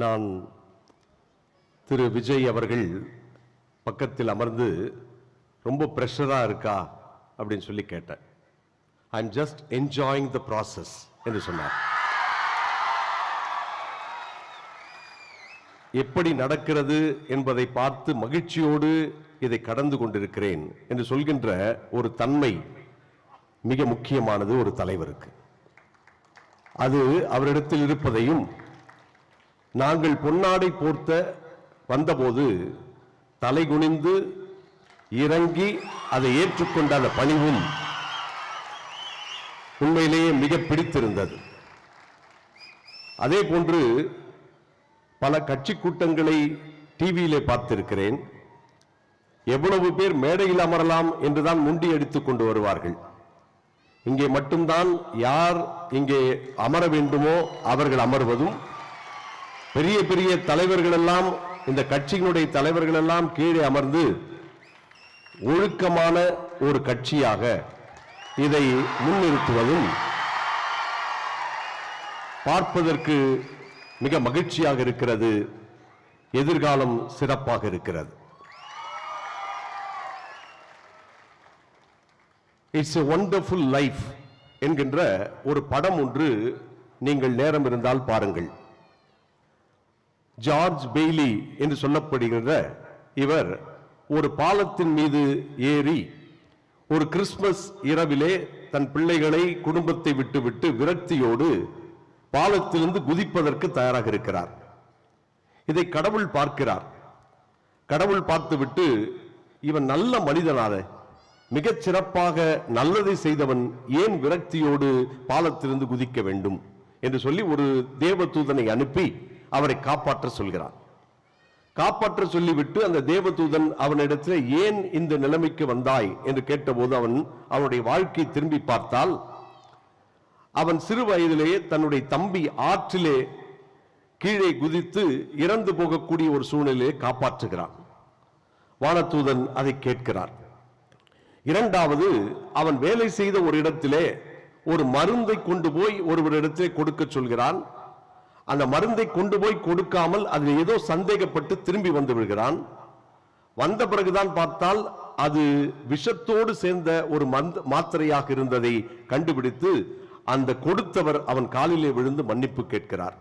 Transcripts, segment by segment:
நான் திரு விஜய் அவர்கள் பக்கத்தில் அமர்ந்து ரொம்ப ப்ரெஷராக இருக்கா அப்படின்னு சொல்லி கேட்டேன். I am just enjoying the process என்று சொன்னார். எப்படி நடக்கிறது என்பதை பார்த்து மகிழ்ச்சியோடு இதை கடந்து கொண்டிருக்கிறேன் என்று சொல்கின்ற ஒரு தன்மை மிக முக்கியமானது ஒரு தலைவருக்கு. அது அவரிடத்தில் இருப்பதையும், நாங்கள் பொன்னாடை போர்த்த வந்தபோது தலை குனிந்து இறங்கி அதை ஏற்றுக்கொண்ட அந்த பணிவும் உண்மையிலேயே மிக பிடித்திருந்தது. அதே போன்று பல கட்சி கூட்டங்களை டிவியிலே பார்த்திருக்கிறேன். எவ்வளவு பேர் மேடையில் அமரலாம் என்றுதான் முண்டி அடித்துக் கொண்டு வருவார்கள். இங்கே மட்டும்தான் யார் இங்கே அமர வேண்டுமோ அவர்கள் அமர்வதும், பெரிய பெரிய தலைவர்கள் எல்லாம், இந்த கட்சியினுடைய தலைவர்கள் எல்லாம் கீழே அமர்ந்து ஒழுக்கமான ஒரு கட்சியாக இதை முன்னிறுத்துவதும் பார்ப்பதற்கு மிக மகிழ்ச்சியாக இருக்கிறது. எதிர்காலம் சிறப்பாக இருக்கிறது. இட்ஸ் எ வண்டர்ஃபுல் லைஃப் என்கின்ற ஒரு படம் ஒன்று நீங்கள் நேரம் இருந்தால் பாருங்கள். ஜார்ஜ் பெய்லி என்று சொல்லப்படுகிற இவர் ஒரு பாலத்தின் மீது ஏறி ஒரு கிறிஸ்துமஸ் இரவிலே தன் பிள்ளைகளை, குடும்பத்தை விட்டுவிட்டு விரக்தியோடு பாலத்திலிருந்து குதிப்பதற்கு தயாராக இருக்கிறார். இதை கடவுள் பார்க்கிறார். கடவுள் பார்த்துவிட்டு, இவன் நல்ல மனிதனான, மிகச் சிறப்பாக நல்லதை செய்தவன், ஏன் விரக்தியோடு பாலத்திலிருந்து குதிக்க வேண்டும் என்று சொல்லி ஒரு தேவதூதனை அனுப்பி அவரை காப்பாற்ற சொல்கிறார். காப்பாற்ற சொல்லிவிட்டு அந்த தேவதூதன் அவனிடத்தில் ஏன் இந்த நிலைமைக்கு வந்தாய் என்று கேட்டபோது அவனுடைய வாழ்க்கையை திரும்பி பார்த்தால், அவன் சிறு வயதிலேயே தன்னுடைய தம்பி ஆற்றிலே கீழே குதித்து இறந்து போகக்கூடிய ஒரு சூழ்நிலையை காப்பாற்றுகிறான். வானதூதன் அதை கேட்கிறார். இரண்டாவது, அவன் வேலை செய்த ஒரு இடத்திலே ஒரு மருந்தை கொண்டு போய் ஒருவரிடத்திலே கொடுக்க சொல்கிறான். அந்த மருந்தை கொண்டு போய் கொடுக்காமல் அதில் ஏதோ சந்தேகப்பட்டு திரும்பி வந்து விடுகிறான். வந்த பிறகுதான் பார்த்தால் அது விஷத்தோடு சேர்ந்த ஒரு மாத்திரையாக இருந்ததை கண்டுபிடித்து அந்த கொடுத்தவர் அவன் காலிலே விழுந்து மன்னிப்பு கேட்கிறார்.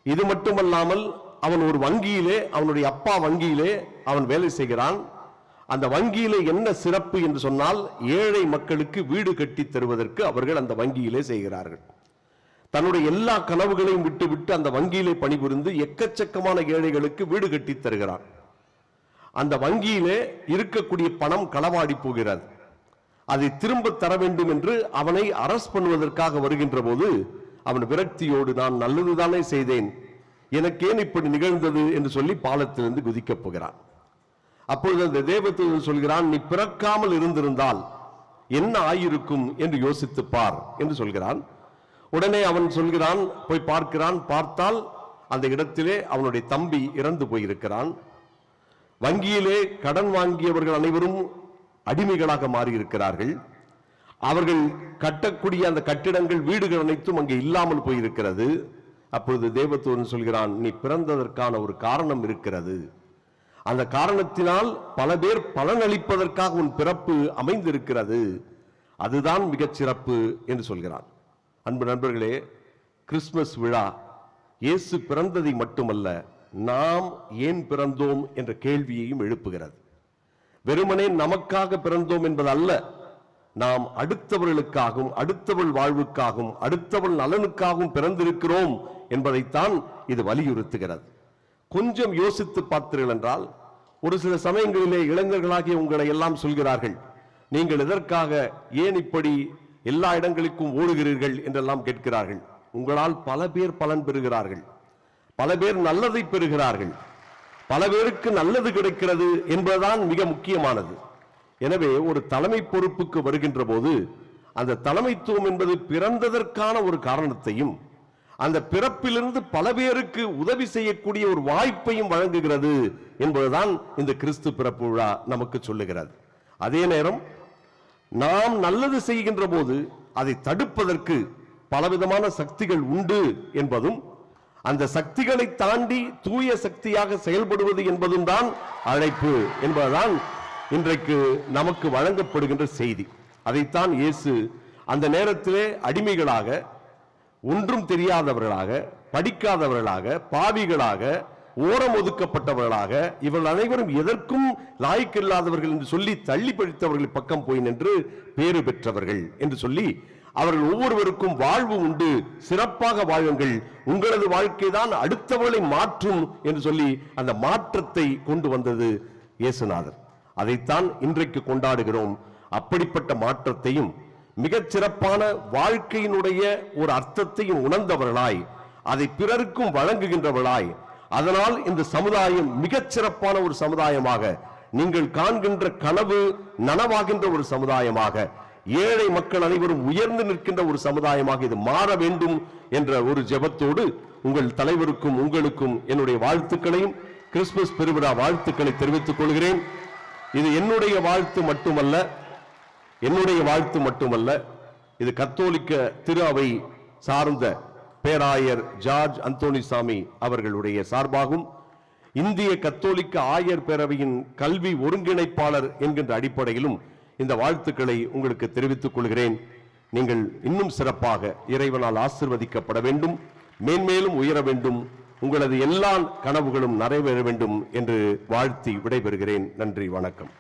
இது மட்டுமல்லாமல் அவன் ஒரு வங்கியிலே, அவனுடைய அப்பா வங்கியிலே அவன் வேலை செய்கிறான். அந்த வங்கியிலே என்ன சிறப்பு என்று சொன்னால், ஏழை மக்களுக்கு வீடு கட்டி தருவதற்கு அவர்கள் அந்த வங்கியிலே செய்கிறார்கள். தன்னுடைய எல்லா கனவுகளையும் விட்டுவிட்டு அந்த வங்கியிலே பணிபுரிந்து எக்கச்சக்கமான ஏழைகளுக்கு வீடு கட்டி தருகிறான். அந்த வங்கியிலே இருக்கக்கூடிய பணம் களவாடி போகிறது. அதை திரும்ப தர வேண்டும் என்று அவனை அரஸ்ட் பண்ணுவதற்காக வருகின்ற போது அவன் விரக்தியோடு, நான் நல்லதுதானே செய்தேன், எனக்கு ஏன் இப்படி நிகழ்ந்தது என்று சொல்லி பாலத்திலிருந்து குதிக்கப் போகிறான். அப்பொழுது அந்த தேவதூதன் சொல்கிறான், நீ பிறக்காமல் இருந்திருந்தால் என்ன ஆயிருக்கும் என்று யோசித்து பார் என்று சொல்கிறான். உடனே அவன் சொல்கிறான், போய் பார்க்கிறான். பார்த்தால் அந்த இடத்திலே அவனுடைய தம்பி இறந்து போயிருக்கிறான். வங்கியிலே கடன் வாங்கியவர்கள் அனைவரும் அடிமைகளாக மாறியிருக்கிறார்கள். அவர்கள் கட்டக்கூடிய அந்த கட்டிடங்கள், வீடுகள் அனைத்தும் அங்கே இல்லாமல் போயிருக்கிறது. அப்பொழுது தேவதூதன் சொல்கிறான், நீ பிறந்ததற்கான ஒரு காரணம் இருக்கிறது. அந்த காரணத்தினால் பல பேர் பலனளிப்பதற்காக உன் பிறப்பு அமைந்திருக்கிறது. அதுதான் மிகச் சிறப்பு என்று சொல்கிறான். அன்பு நண்பர்களே, கிறிஸ்துமஸ் விழா இயேசு பிறந்ததை மட்டுமல்ல, நாம் ஏன் பிறந்தோம் என்ற கேள்வியையும் எழுப்புகிறது. வெறுமனே நமக்காக பிறந்தோம் என்பது அல்ல, நாம் அடுத்தவர்களுக்காகவும், அடுத்தவள் வாழ்வுக்காகவும், அடுத்தவள் நலனுக்காகவும் பிறந்திருக்கிறோம் என்பதைத்தான் இது வலியுறுத்துகிறது. கொஞ்சம் யோசித்து பார்த்தீர்கள் என்றால், ஒரு சில சமயங்களிலே இளைஞர்களாகிய உங்களை எல்லாம் சொல்கிறார்கள், நீங்கள் எதற்காக, ஏன் இப்படி எல்லா இடங்களுக்கும் ஓடுகிறீர்கள் என்றெல்லாம் கேட்கிறார்கள். உங்களால் பல பேர் பலன் பெறுகிறார்கள், பல பேர் நல்லதை பெறுகிறார்கள், பல பேருக்கு நல்லது கிடைக்கிறது என்பதுதான் மிக முக்கியமானது. எனவே ஒரு தலைமை பொறுப்புக்கு வருகின்ற போது அந்த தலைமைத்துவம் என்பது பிறந்ததற்கான ஒரு காரணத்தையும், அந்த பிறப்பிலிருந்து பல பேருக்கு உதவி செய்யக்கூடிய ஒரு வாய்ப்பையும் வழங்குகிறது என்பதுதான் இந்த கிறிஸ்து பிறப்பு விழா நமக்கு சொல்லுகிறது. அதே நேரம் நாம் நல்லது செய்கின்ற போது அதை தடுப்பதற்கு பலவிதமான சக்திகள் உண்டு என்பதும், அந்த சக்திகளை தாண்டி தூய சக்தியாக செயல்படுவது என்பதும் தான் அழைப்பு என்பதுதான் இன்றைக்கு நமக்கு வழங்கப்படுகின்ற செய்தி. அதைத்தான் இயேசு அந்த நேரத்திலே அடிமைகளாக, ஒன்றும் தெரியாதவர்களாக, படிக்காதவர்களாக, பாவிகளாக, ஓரம் ஒதுக்கப்பட்டவர்களாக, இவர்கள் அனைவரும் எதற்கும் லாய்க்கில்லாதவர்கள் என்று சொல்லி தள்ளி பழித்தவர்கள் பக்கம் போய் நின்று பேறு பெற்றவர்கள் என்று சொல்லி அவர்கள் ஒவ்வொருவருக்கும் வாழ்வு உண்டு, சிறப்பாக வாழுங்கள், உங்களது வாழ்க்கை தான் அடுத்தவர்களை மாற்றும் என்று சொல்லி அந்த மாற்றத்தை கொண்டு வந்தது இயேசுநாதர். அதைத்தான் இன்றைக்கு கொண்டாடுகிறோம். அப்படிப்பட்ட மாற்றத்தையும் மிகச் சிறப்பான வாழ்க்கையினுடைய ஒரு அர்த்தத்தையும் உணர்ந்தவர்களாய், அதை பிறருக்கும் வழங்குகின்றவர்களாய், அதனால் இந்த சமுதாயம் மிகச் சிறப்பான ஒரு சமுதாயமாக, நீங்கள் காண்கின்ற கனவு நனவாகின்ற ஒரு சமுதாயமாக, ஏழை மக்கள் அனைவரும் உயர்ந்து நிற்கின்ற ஒரு சமுதாயமாக இது மாற வேண்டும் என்ற ஒரு ஜெபத்தோடு உங்கள் தலைவருக்கும் உங்களுக்கும் என்னுடைய வாழ்த்துக்களையும் கிறிஸ்துமஸ் பெருவிழா வாழ்த்துக்களை தெரிவித்துக் கொள்கிறேன். இது என்னுடைய வாழ்த்து மட்டுமல்ல, இது கத்தோலிக்க திரு அவை சார்ந்த பேராயர் ஜார்ஜ் அந்தோணிசாமி அவர்களுடைய சார்பாகும், இந்திய கத்தோலிக்க ஆயர் பேரவையின் கல்வி ஒருங்கிணைப்பாளர் என்கின்ற அடிப்படையிலும் இந்த வாழ்த்துக்களை உங்களுக்கு தெரிவித்துக் கொள்கிறேன். நீங்கள் இன்னும் சிறப்பாக இறைவனால் ஆசீர்வதிக்கப்பட வேண்டும், மேன்மேலும் உயர வேண்டும், உங்களது எல்லா கனவுகளும் நிறைவேற வேண்டும் என்று வாழ்த்தி விடைபெறுகிறேன். நன்றி, வணக்கம்.